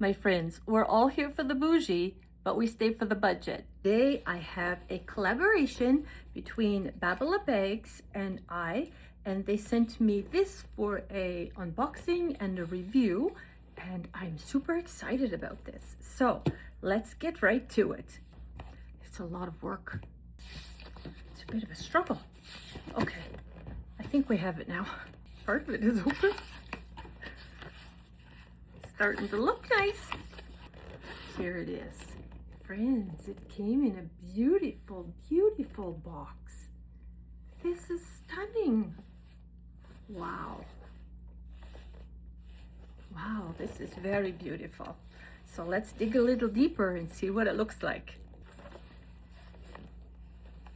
My friends, we're all here for the bougie, but we stay for the budget. Today I have a collaboration between Babala Bags and they sent me this for a unboxing and a review, and I'm super excited about this. So let's get right to it. It's a lot of work. It's a bit of a struggle. Okay, I think we have it now. Part of it is open. Starting to look nice. Here it is. Friends, it came in a beautiful, beautiful box. This is stunning. Wow. Wow, this is very beautiful. So let's dig a little deeper and see what it looks like.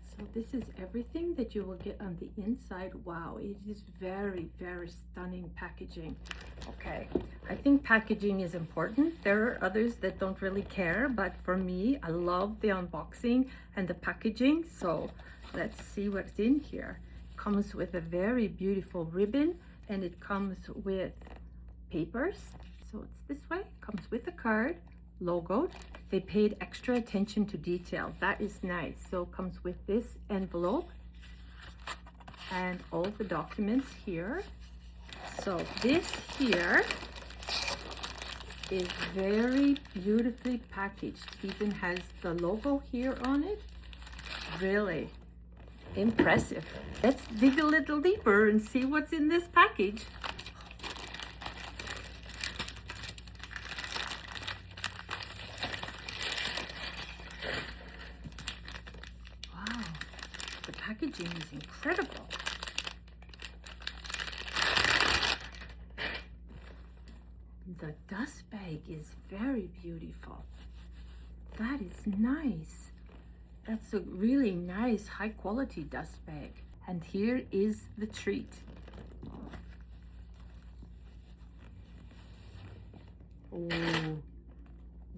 So this is everything that you will get on the inside. Wow, it is very, very stunning packaging. Okay, I think packaging is important. There are others that don't really care, but for me, I love the unboxing and the packaging. So let's see what's in here. It comes with a very beautiful ribbon, and it comes with papers. So it's this way. It comes with a card, logoed. They paid extra attention to detail. That is nice. So it comes with this envelope and all the documents here. So this here is very beautifully packaged. It even has the logo here on it. Really impressive. Let's dig a little deeper and see what's in this package. Wow, the packaging is incredible. The dust bag is very beautiful. That is nice. That's a really nice high quality dust bag. And here is the treat. Oh,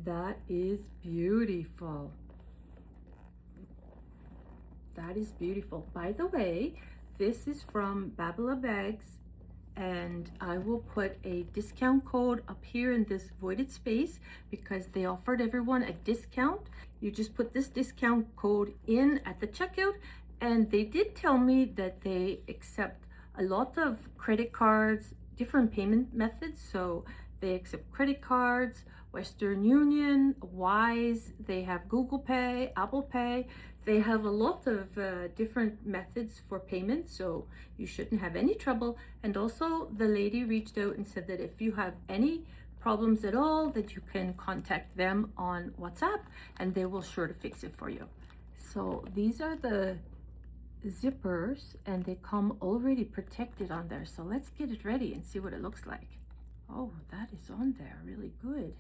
that is beautiful. That is beautiful. By the way, this is from Babala Bags, and I will put a discount code up here in this voided space because they offered everyone a discount. You just put this discount code in at the checkout, and they did tell me that they accept a lot of credit cards, different payment methods. So they accept credit cards, Western Union, Wise, they have Google Pay, Apple Pay. They have a lot of different methods for payment, so you shouldn't have any trouble. And also the lady reached out and said that if you have any problems at all, that you can contact them on WhatsApp and they will sure to fix it for you. So these are the zippers, and they come already protected on there. So let's get it ready and see what it looks like. Oh, that is on there really good.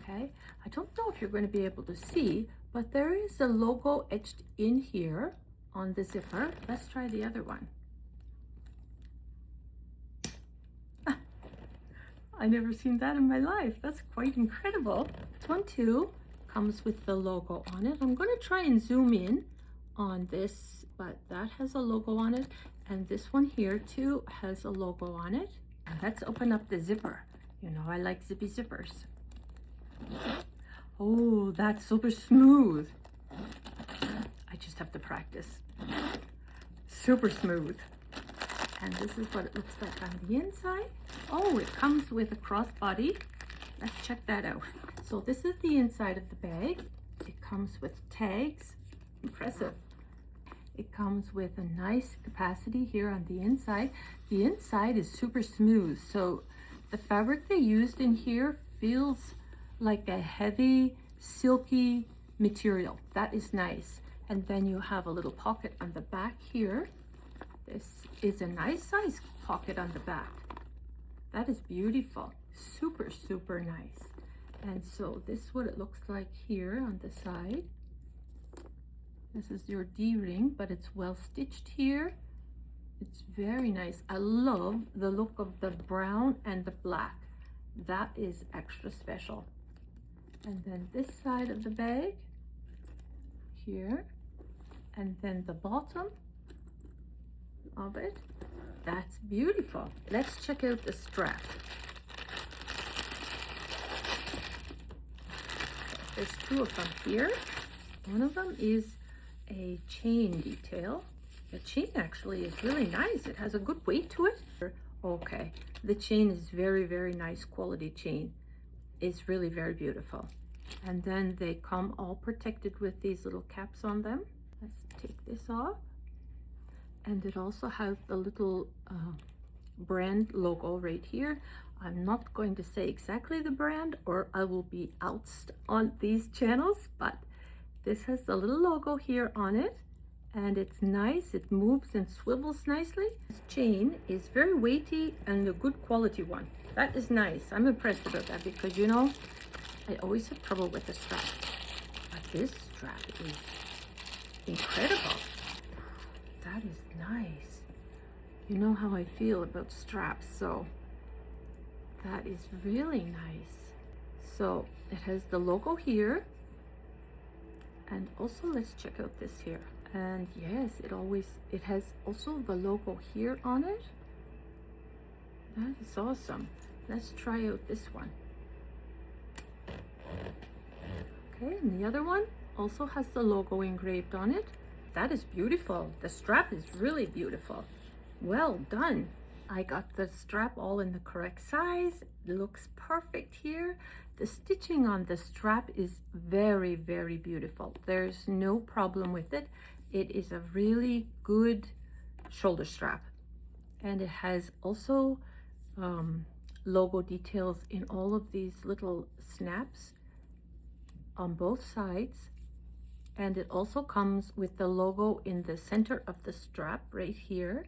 Okay, I don't know if you're going to be able to see, but there is a logo etched in here on the zipper. Let's try the other one. I never seen that in my life. That's quite incredible. This one too comes with the logo on it. I'm going to try and zoom in on this, but that has a logo on it, and this one here too has a logo on it. And let's open up the zipper. You know, I like zippy zippers. Oh, that's super smooth. I just have to practice. Super smooth. And this is what it looks like on the inside. Oh, it comes with a crossbody. Let's check that out. So this is the inside of the bag. It comes with tags. Impressive. It comes with a nice capacity here on the inside. The inside is super smooth. So the fabric they used in here feels like a heavy, silky material. That is nice. And then you have a little pocket on the back here. This is a nice size pocket on the back. That is beautiful. Super, super nice. And so this is what it looks like here on the side. This is your D-ring, but it's well stitched here. It's very nice. I love the look of the brown and the black. That is extra special. And then this side of the bag here, and then the bottom of it. That's beautiful. Let's check out the strap. There's two of them here. One of them is a chain detail. The chain actually is really nice. It has a good weight to it. Okay, the chain is very, very nice quality chain. It's really very beautiful. And then they come all protected with these little caps on them. Let's take this off. And it also has the little brand logo right here. I'm not going to say exactly the brand or I will be ousted on these channels, but this has the little logo here on it. And it's nice, it moves and swivels nicely. This chain is very weighty and a good quality one. That is nice. I'm impressed about that because, you know, I always have trouble with the strap. But this strap is incredible. That is nice. You know how I feel about straps, so that is really nice. So it has the logo here. And also let's check out this here. And yes, it has also the logo here on it. That is awesome. Let's try out this one. Okay, and the other one also has the logo engraved on it. That is beautiful. The strap is really beautiful. Well done. I got the strap all in the correct size. It looks perfect here. The stitching on the strap is very, very beautiful. There's no problem with it. It is a really good shoulder strap. And it has also logo details in all of these little snaps on both sides. And it also comes with the logo in the center of the strap right here.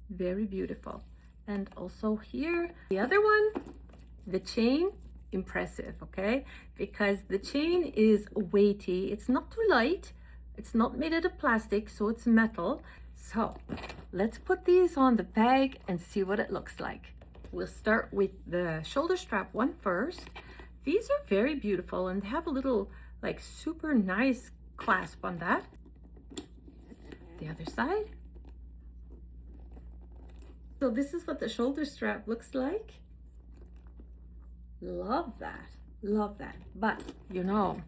Very beautiful. And also here, the other one, the chain, impressive, okay? Because the chain is weighty. It's not too light. It's not made out of plastic, so it's metal. So let's put these on the bag and see what it looks like. We'll start with the shoulder strap one first. These are very beautiful and they have a little like super nice clasp on that. The other side. So this is what the shoulder strap looks like. Love that, love that. But you know,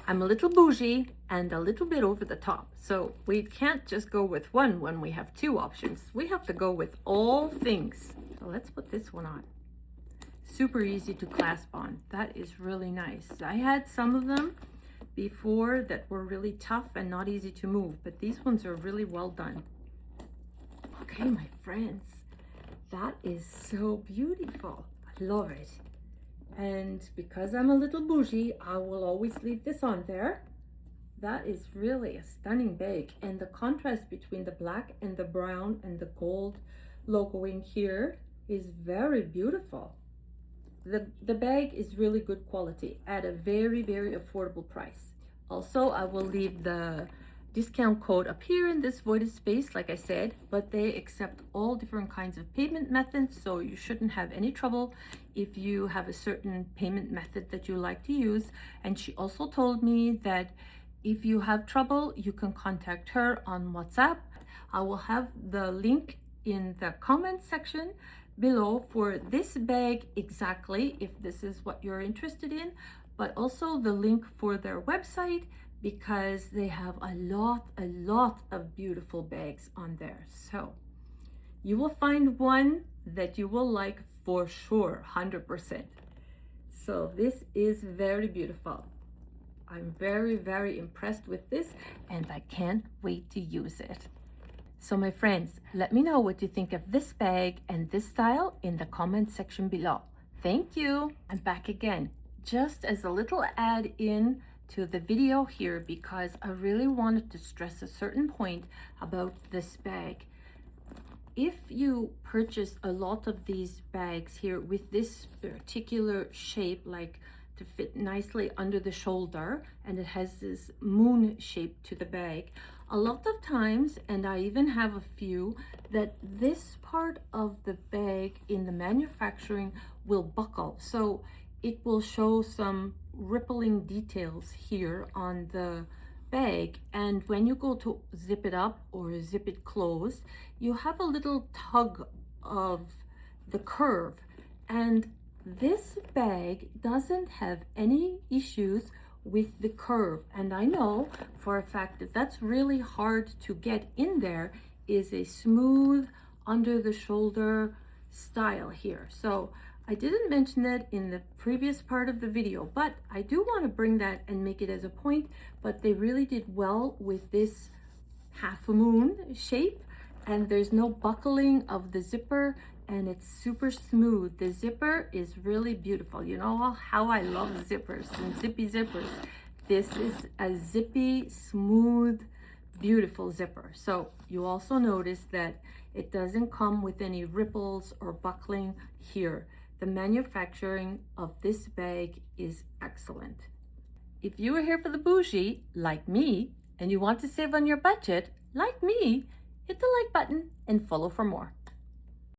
I'm a little bougie and a little bit over the top. So we can't just go with one when we have two options. We have to go with all things. So let's put this one on. Super easy to clasp on. That is really nice. I had some of them before that were really tough and not easy to move, but these ones are really well done. Okay, my friends, that is so beautiful. I love it. And because I'm a little bougie, I will always leave this on there. That is really a stunning bag. And the contrast between the black and the brown and the gold logoing here is very beautiful. The bag is really good quality at a very, very affordable price. Also, I will leave the discount code up here in this voided space, like I said, but they accept all different kinds of payment methods, so you shouldn't have any trouble if you have a certain payment method that you like to use. And she also told me that if you have trouble, you can contact her on WhatsApp. I will have the link in the comment section below for this bag exactly, if this is what you're interested in, but also the link for their website, because they have a lot of beautiful bags on there. So you will find one that you will like for sure, 100%. So this is very beautiful. I'm very, very impressed with this and I can't wait to use it. So my friends, let me know what you think of this bag and this style in the comment section below. Thank you. I'm back again, just as a little add in to the video here, because I really wanted to stress a certain point about this bag. If you purchase a lot of these bags here with this particular shape, like to fit nicely under the shoulder, and it has this moon shape to the bag, a lot of times, and I even have a few, that this part of the bag in the manufacturing will buckle. So it will show some rippling details here on the bag, and when you go to zip it up or zip it closed, you have a little tug of the curve. And this bag doesn't have any issues with the curve. And I know for a fact that that's really hard to get in there, is a smooth under the shoulder style here. So I didn't mention that in the previous part of the video, but I do want to bring that and make it as a point. But they really did well with this half a moon shape, and there's no buckling of the zipper, and it's super smooth. The zipper is really beautiful. You know how I love zippers and zippy zippers. This is a zippy, smooth, beautiful zipper. So you also notice that it doesn't come with any ripples or buckling here. The manufacturing of this bag is excellent. If you are here for the bougie, like me, and you want to save on your budget, like me, hit the like button and follow for more.